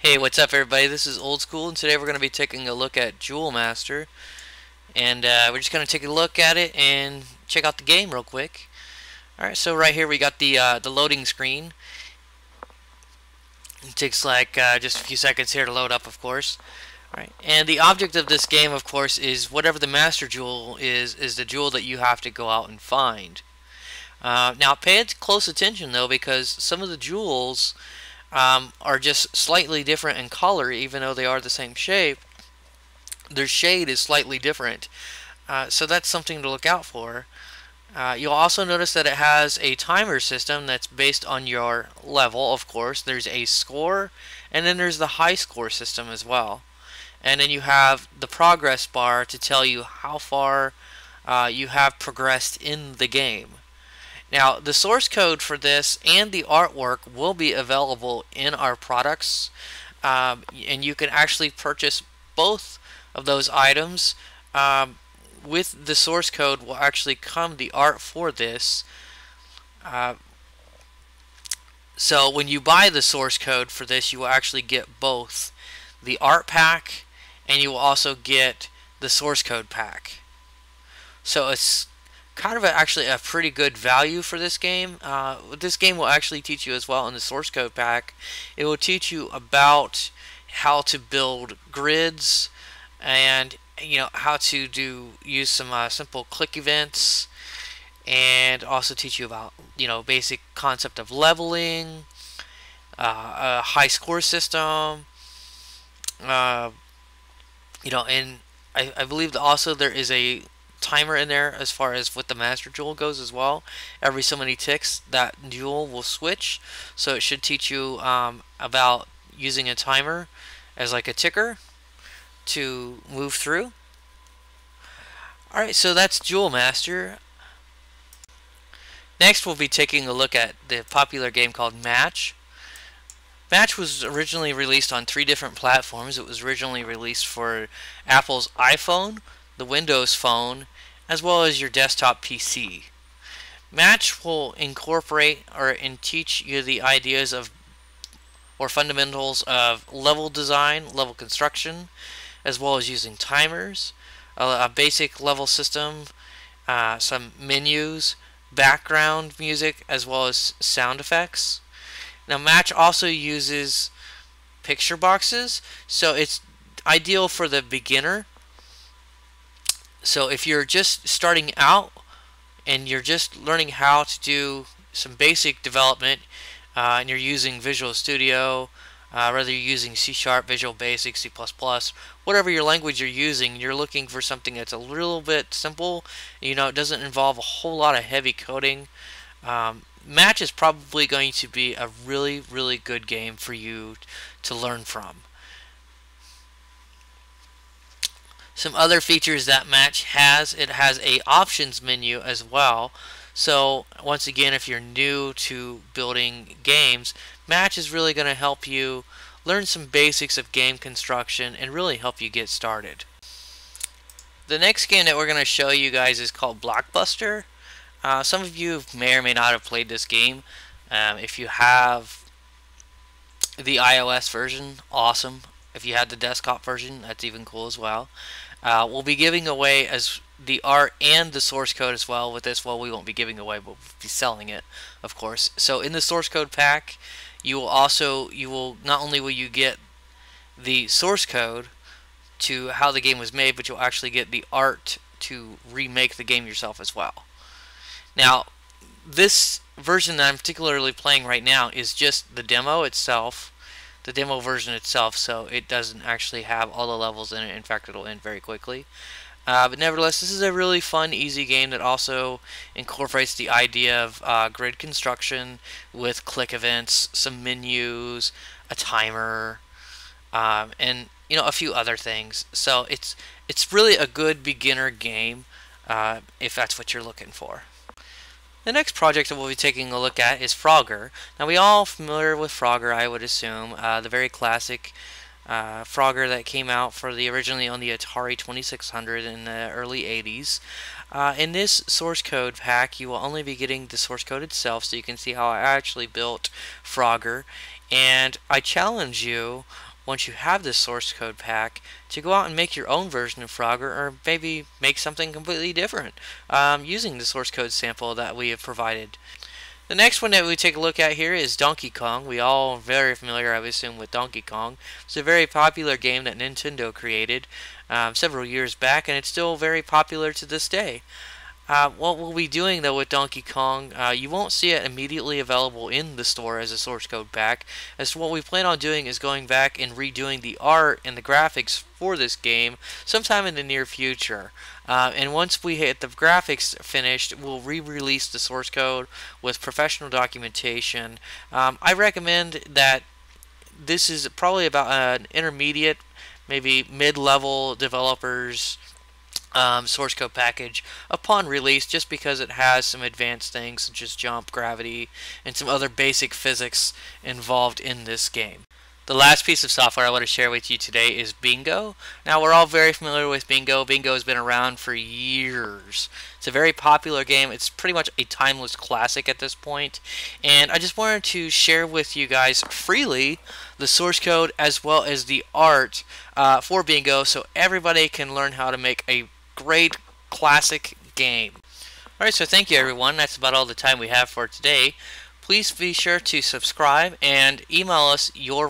Hey, what's up, everybody? This is Old School, and today we're going to be taking a look at Jewel Master, and we're just going to take a look at it and check out the game real quick. All right, so right here we got the loading screen. It takes like just a few seconds here to load up, of course. All right, and the object of this game, of course, is whatever the Master Jewel is the jewel that you have to go out and find. Now, pay close attention though, because some of the jewels are just slightly different in color, even though they are the same shape. Their shade is slightly different. So that's something to look out for. You'll also notice that it has a timer system that's based on your level, of course. There's a score, and then there's the high score system as well. And then you have the progress bar to tell you how far you have progressed in the game. Now, the source code for this and the artwork will be available in our products, and you can actually purchase both of those items. With the source code will actually come the art for this. Uh, so when you buy the source code for this, you will actually get both the art pack and you will also get the source code pack. So it's kind of actually a pretty good value for this game. This game will actually teach you as well in the source code pack. It will teach you about how to build grids and how to use some simple click events, and also teach you about basic concept of leveling, a high score system, uh, and I believe that also there is a timer in there as far as what the master jewel goes as well. Every so many ticks that jewel will switch, so it should teach you about using a timer as like a ticker to move through. Alright, so that's Jewel Master. Next we'll be taking a look at the popular game called Match. Match was originally released on 3 different platforms. It was originally released for Apple's iPhone, the Windows Phone, as well as your desktop PC. Match will incorporate and teach you the ideas of or fundamentals of level design, level construction, as well as using timers, a basic level system, some menus, background music, as well as sound effects. Now, Match also uses picture boxes, so it's ideal for the beginner. So if you're just starting out and you're just learning how to do some basic development, and you're using Visual Studio, whether you're using C#, Visual Basic, C++, whatever your language you're using, you're looking for something that's a little bit simple, it doesn't involve a whole lot of heavy coding. Match is probably going to be a really, really good game for you to learn from. Some other features that Match has, it has a options menu as well. So once again, if you're new to building games, Match is really going to help you learn some basics of game construction and really help you get started. The next game that we're going to show you guys is called Blockbuster. Some of you may or may not have played this game. If you have the iOS version, awesome. If you had the desktop version, that's even cool as well. We'll be giving away as the art and the source code as well with this. Well, we won't be giving away, but we'll be selling it, of course. So in the source code pack, you will not only will you get the source code to how the game was made, but you'll actually get the art to remake the game yourself as well. Now, this version that I'm particularly playing right now is just the demo itself, the demo version itself, so it doesn't actually have all the levels in it. In fact, it'll end very quickly. But nevertheless, this is a really fun, easy game that also incorporates the idea of grid construction with click events, some menus, a timer, and a few other things. So it's really a good beginner game if that's what you're looking for. The next project that we'll be taking a look at is Frogger. Now, we all familiar with Frogger, I would assume, the very classic Frogger that came out originally on the Atari 2600 in the early 80s. In this source code pack, you will only be getting the source code itself, so you can see how I actually built Frogger. And I challenge you once you have this source code pack, to go out and make your own version of Frogger, or maybe make something completely different using the source code sample that we have provided. The next one that we take a look at here is Donkey Kong. We all are very familiar, I would assume, with Donkey Kong. It's a very popular game that Nintendo created several years back, and it's still very popular to this day. What we'll be doing though with Donkey Kong, you won't see it immediately available in the store as a source code pack. As what we plan on doing is going back and redoing the art and the graphics for this game sometime in the near future. And once we hit the graphics finished, we'll re-release the source code with professional documentation. I recommend that this is probably about an intermediate, maybe mid-level developers source code package upon release, just because it has some advanced things such as jump, gravity, and some other basic physics involved in this game. The last piece of software I want to share with you today is Bingo. Now, we're all very familiar with Bingo. Bingo has been around for years. It's a very popular game. It's pretty much a timeless classic at this point. And I just wanted to share with you guys freely the source code as well as the art for Bingo, so everybody can learn how to make a great classic game. Alright, so thank you everyone. That's about all the time we have for today. Please be sure to subscribe and email us your